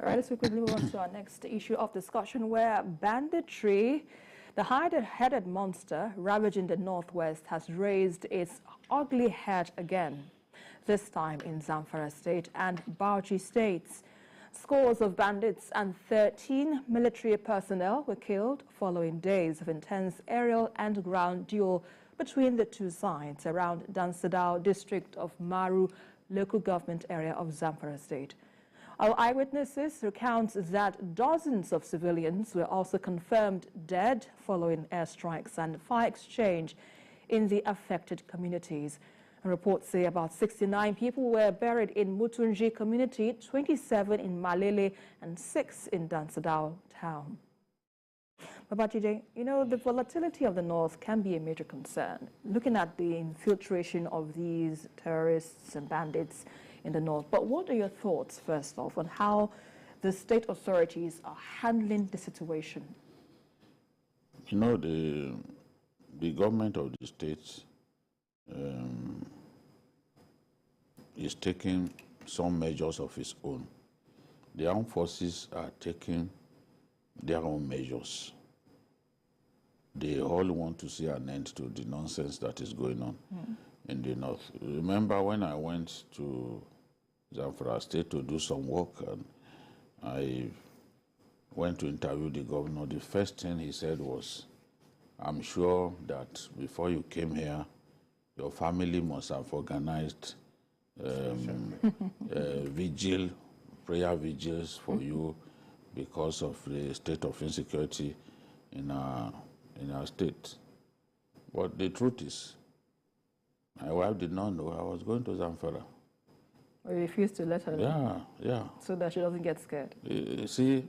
All right, let's quickly move on to our next issue of discussion, where banditry, the hydra-headed monster ravaging the Northwest, has raised its ugly head again, this time in Zamfara State and Bauchi States. Scores of bandits and 13 military personnel were killed following days of intense aerial and ground duel between the two sides around Dansadau district of Maru local government area of Zamfara State. Our eyewitnesses recounts that dozens of civilians were also confirmed dead following airstrikes and fire exchange in the affected communities. And reports say about 69 people were buried in Mutunji community, 27 in Malele, and 6 in Dansadau town. Babajide, you know, the volatility of the North can be a major concern. Looking at the infiltration of these terrorists and bandits in the North. But what are your thoughts, first off, on how the state authorities are handling the situation? You know, the government of the states is taking some measures of its own. The armed forces are taking their own measures. They all want to see an end to the nonsense that is going on in the North. Remember when I went to Zamfara State to do some work and I went to interview the governor, the first thing he said was, I'm sure that before you came here, your family must have organized prayer vigils for you because of the state of insecurity in our state. But the truth is, my wife did not know I was going to Zamfara. Or you refused to let her know? Yeah. So that she doesn't get scared? See,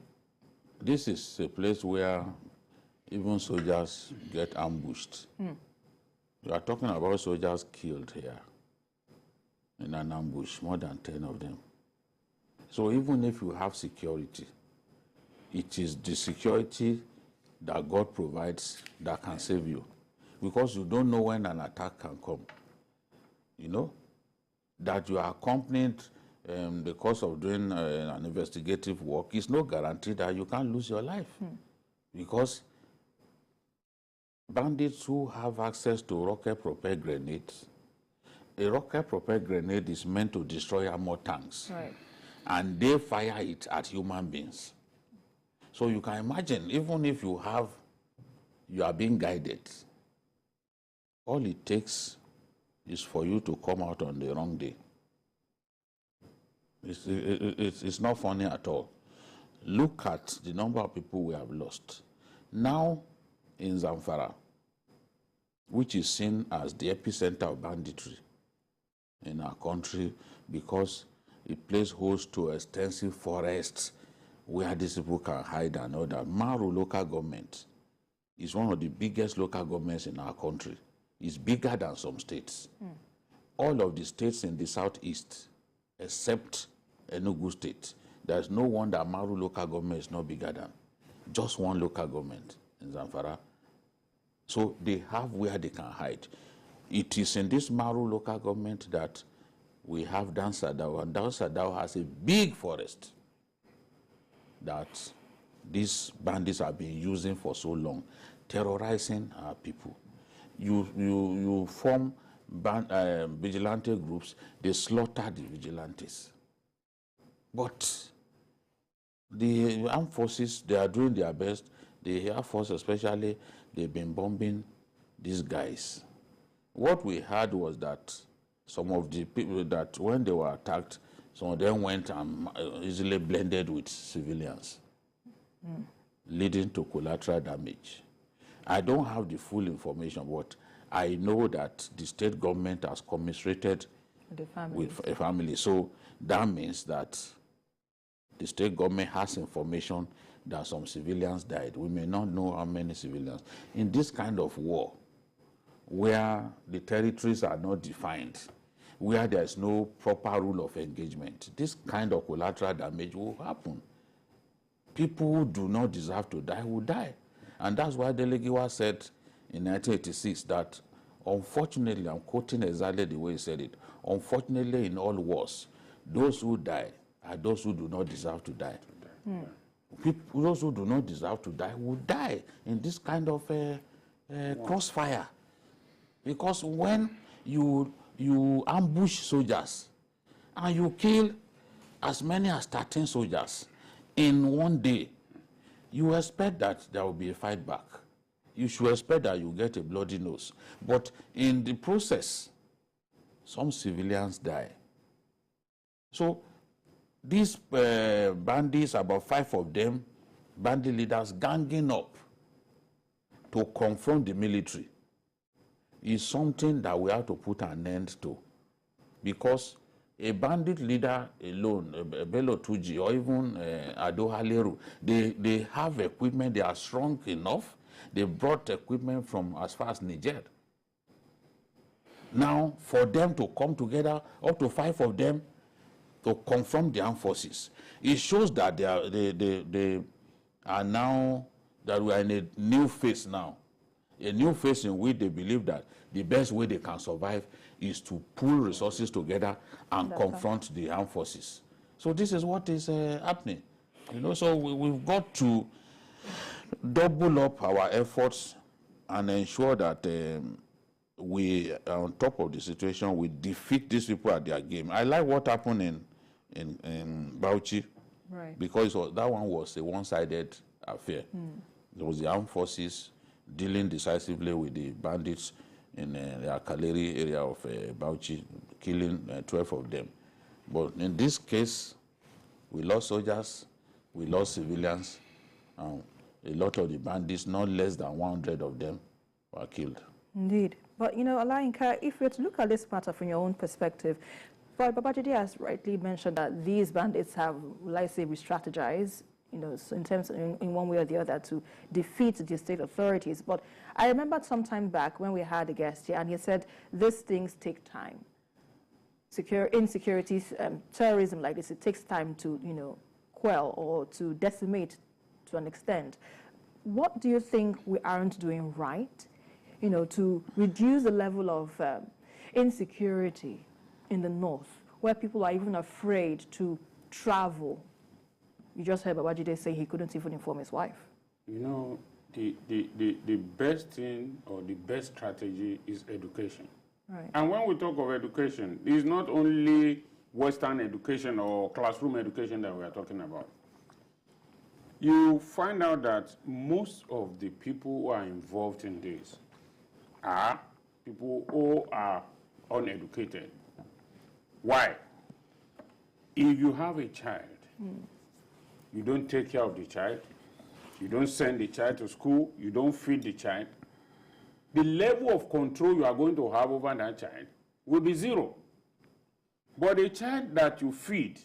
this is a place where even soldiers get ambushed. You are talking about soldiers killed here in an ambush, more than 10 of them. So even if you have security, it is the security that God provides that can save you. Because you don't know when an attack can come. You know? That you are accompanied because of doing an investigative work is no guarantee that you can't lose your life. Because bandits who have access to rocket-propelled grenades, a rocket-propelled grenade is meant to destroy armor tanks. Right. And they fire it at human beings. So you can imagine, even if you are being guided, all it takes is for you to come out on the wrong day. It's not funny at all. Look at the number of people we have lost. Now in Zamfara, which is seen as the epicenter of banditry in our country because it plays host to extensive forests where these people can hide and all that. Maru local government is one of the biggest local governments in our country. It's bigger than some states. All of the states in the southeast, except Enugu State, there's no one that Maru local government is not bigger than. Just one local government in Zamfara. So they have where they can hide. It is in this Maru local government that we have Dansadau, and Dansadau has a big forest that these bandits have been using for so long, terrorizing our people. You form vigilante groups, they slaughter the vigilantes. But the armed forces, they are doing their best. The Air Force especially, they've been bombing these guys. What we heard was that some of the people that when they were attacked, some of them went and easily blended with civilians, leading to collateral damage. I don't have the full information, but I know that the state government has commiserated with a family. So that means that the state government has information that some civilians died. We may not know how many civilians. In this kind of war, where the territories are not defined, where there's no proper rule of engagement, this kind of collateral damage will happen. People who do not deserve to die will die. And that's why Delegiwa said in 1986 that, unfortunately, I'm quoting exactly the way he said it, unfortunately in all wars, those who die are those who do not deserve to die. People, those who do not deserve to die will die in this kind of crossfire. Because when you ambush soldiers and you kill as many as 13 soldiers in one day, you expect that there will be a fight back. You should expect that you get a bloody nose. But in the process, some civilians die. So these bandits, about 5 of them, bandit leaders ganging up to confront the military, is something that we have to put an end to. Because a bandit leader alone, Bello Tuji or even Ado Haleru, they have equipment, they are strong enough. They brought equipment from as far as Niger. Now, for them to come together, up to 5 of them, to confront the armed forces, it shows that they are now, that we are in a new phase now. A new phase in which they believe that the best way they can survive is to pool resources together and confront the armed forces. So this is what is happening. You know, so we've got to double up our efforts and ensure that we are on top of the situation. We defeat these people at their game. I like what happened in Bauchi, right, because that one was a one-sided affair. There was the armed forces dealing decisively with the bandits in the Akaleri area of Bauchi, killing 12 of them. But in this case, we lost soldiers, we lost civilians, and a lot of the bandits, not less than 100 of them, were killed. Indeed. But, you know, Alainka, if we were to look at this matter from your own perspective, but Babajide has rightly mentioned that these bandits have, let's say, re-strategized, you know, so in terms of, in one way or the other, to defeat the state authorities. But I remember some time back when we had a guest here, and he said these things take time. Insecurities, terrorism like this, it takes time to, you know, quell or to decimate to an extent. What do you think we aren't doing right, you know, to reduce the level of insecurity in the north, where people are even afraid to travel? You just heard Babajide say he couldn't even inform his wife. You know, the best thing or the best strategy is education. Right. And when we talk of education, it's not only Western education or classroom education that we are talking about. You find out that most of the people who are involved in this are people who are uneducated. Why? If you have a child, you don't take care of the child, you don't send the child to school, you don't feed the child, the level of control you are going to have over that child will be zero. But a child that you feed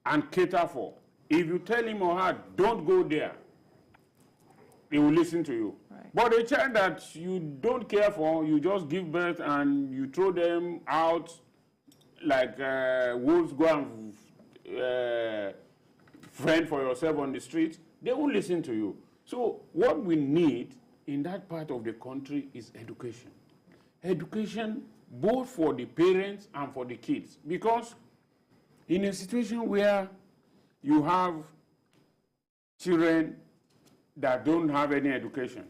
and cater for, if you tell him or her, don't go there, he will listen to you. Right. But a child that you don't care for, you just give birth and you throw them out like wolves go and fend for yourself on the street, they won't listen to you. So what we need in that part of the country is education. Education both for the parents and for the kids. Because in a situation where you have children that don't have any education,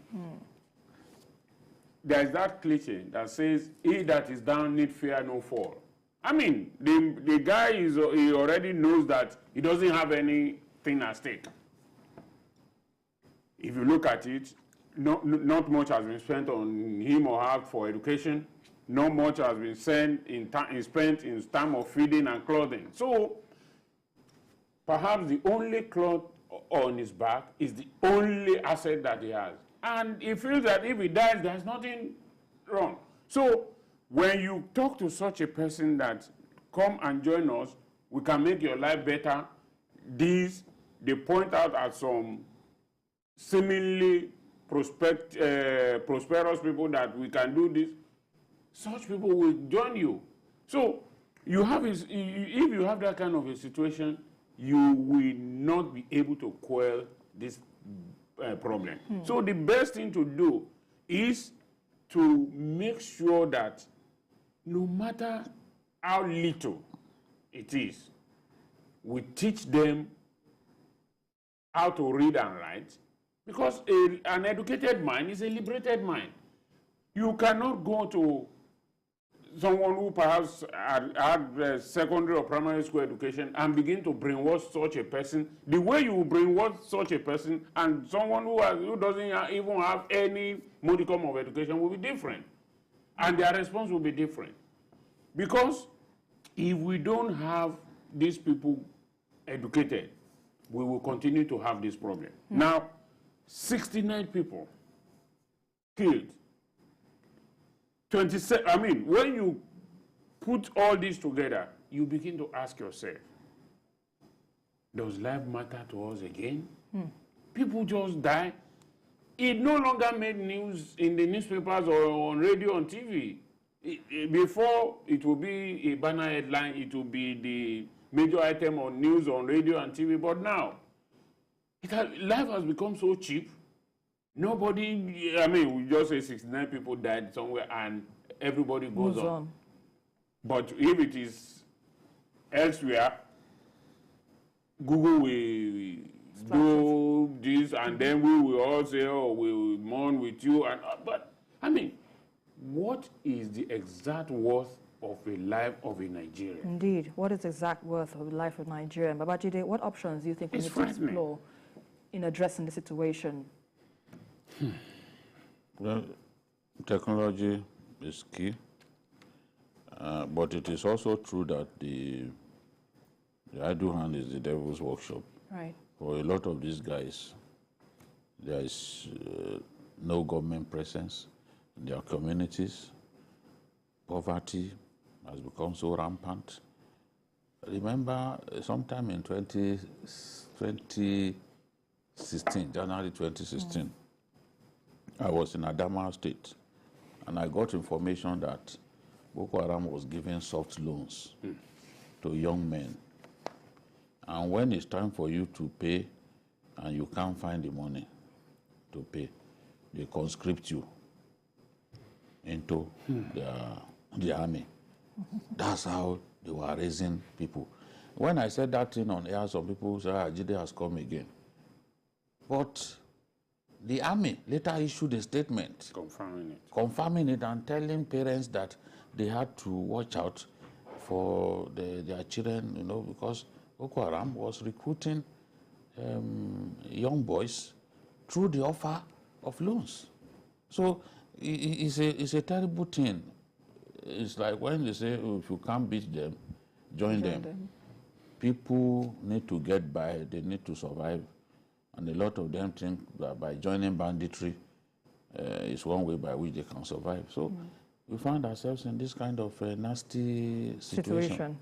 there's that cliche that says, he that is down need fear no fall. I mean, the guy he already knows that he doesn't have anything at stake. If you look at it, not much has been spent on him or her for education. Not much has been spent in time of feeding and clothing. So perhaps the only cloth on his back is the only asset that he has. And he feels that if he dies, there's nothing wrong. So when you talk to such a person that, come and join us, we can make your life better, they point out at some seemingly prosperous people that we can do this, such people will join you. So you have if you have that kind of a situation, you will not be able to quell this problem. So the best thing to do is to make sure that no matter how little it is, we teach them how to read and write, because an educated mind is a liberated mind. You cannot go to someone who perhaps had secondary or primary school education and begin to brainwash such a person the way you brainwash such a person, and someone who doesn't even have any modicum of education will be different. And their response will be different. Because if we don't have these people educated, we will continue to have this problem. Now, 69 people killed. 27, I mean, when you put all this together, you begin to ask yourself, does life matter to us again? People just die. It no longer made news in the newspapers or on radio and TV. Before, it will be a banner headline, it will be the major item on news on radio and TV, but now, life has become so cheap. Nobody, I mean, we just say 69 people died somewhere and everybody goes on. But if it is elsewhere, Google will do this, and then we will all say, oh, we will mourn with you. But, I mean, what is the exact worth of a life of a Nigerian? Indeed. What is the exact worth of the life of Nigerian? Babajide, what options do you think we need to explore in addressing the situation? Well, technology is key, but it is also true that the idle hand is the devil's workshop. Right. For a lot of these guys, there is no government presence in their communities. Poverty has become so rampant. Remember, sometime in 2016, January 2016, I was in Adamawa State, and I got information that Boko Haram was giving soft loans to young men. And when it's time for you to pay and you can't find the money to pay, they conscript you into the army. That's how they were raising people. When I said that thing on air, some people said, Jide has come again. But the army later issued a statement confirming it and telling parents that they had to watch out for their children, you know, because Boko Haram was recruiting young boys through the offer of loans. So it's a terrible thing. It's like when they say, oh, if you can't beat them, join them. People need to get by, they need to survive. And a lot of them think that by joining banditry is one way by which they can survive. So we find ourselves in this kind of nasty situation.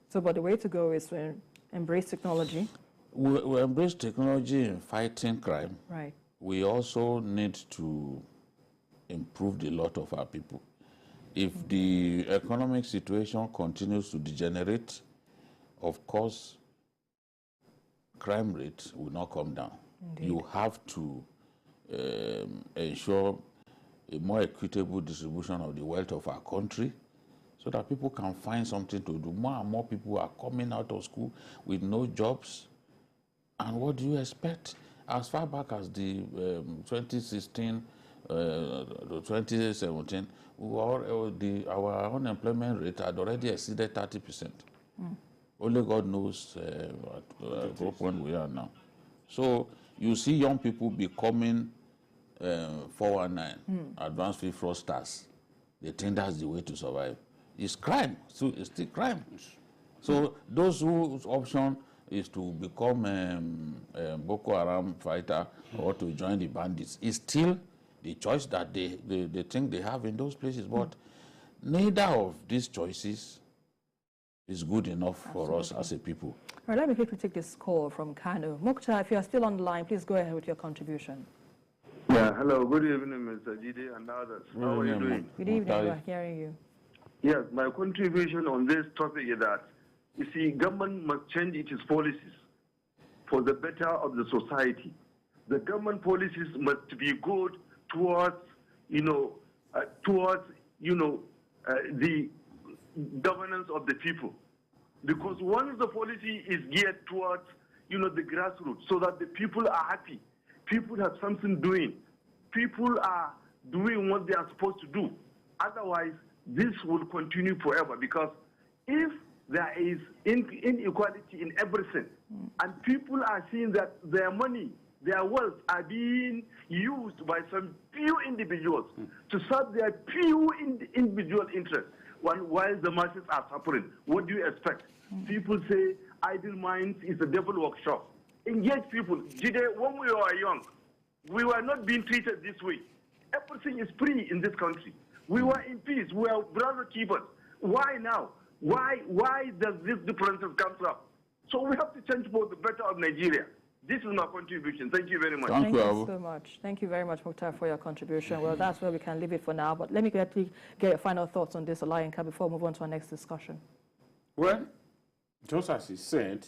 So, but the way to go is to embrace technology. We embrace technology in fighting crime. Right. We also need to improve the lot of our people. If the economic situation continues to degenerate, of course, crime rate will not come down. Indeed. You have to ensure a more equitable distribution of the wealth of our country so that people can find something to do. More and more people are coming out of school with no jobs. And what do you expect? As far back as the 2016 to 2017, our unemployment rate had already exceeded 30%. Only God knows at what point we are now. So you see young people becoming 419, advanced fee fraudsters. They think that's the way to survive. It's crime. So it's still crime. So those whose option is to become a Boko Haram fighter or to join the bandits is still the choice that they think they have in those places. But neither of these choices is good enough for us as a people. All right, let me quickly take this call from Kano. Mukhtar, if you are still on the line, please go ahead with your contribution. Yeah, hello, good evening, Mr. Jide and others. How are you doing? Good evening, we are hearing you. Yes, my contribution on this topic is that, you see, government must change its policies for the better of the society. The government policies must be good towards, the governance of the people. Because once the policy is geared towards, the grassroots, so that the people are happy. People have something doing. People are doing what they are supposed to do. Otherwise, this will continue forever, because if there is inequality in everything, and people are seeing that their money, their wealth are being used by some few individuals to serve their few individual interests, while the masses are suffering, what do you expect? People say idle minds is a devil workshop. Engage people. Jide, when we were young, we were not being treated this way. Everything is free in this country. We were in peace. We are brother keepers. Why now? Why does this difference come up? So we have to change for the better of Nigeria. This is my contribution. Thank you very much. Thank you so much. Thank you very much, Mukhtar, for your contribution. Well, that's where we can leave it for now. But let me get your final thoughts on this, Olayinka, before we move on to our next discussion. Well, just as he said,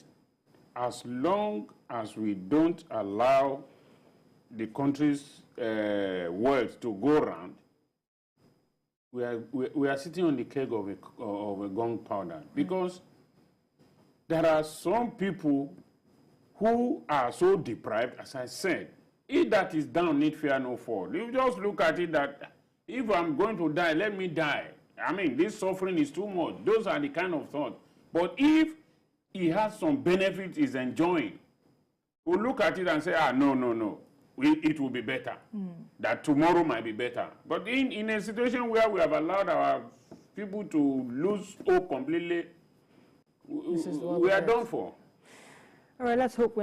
as long as we don't allow the country's wealth to go around, we are sitting on the keg of a gunpowder, because there are some people who are so deprived, as I said. He that is down need fear no fall. You just look at it that if I'm going to die, let me die. I mean, this suffering is too much. Those are the kind of thoughts. But if he has some benefit he's enjoying, we'll look at it and say, no. It will be better. That tomorrow might be better. But in a situation where we have allowed our people to lose hope completely, we are done for. All right, let's hope we're not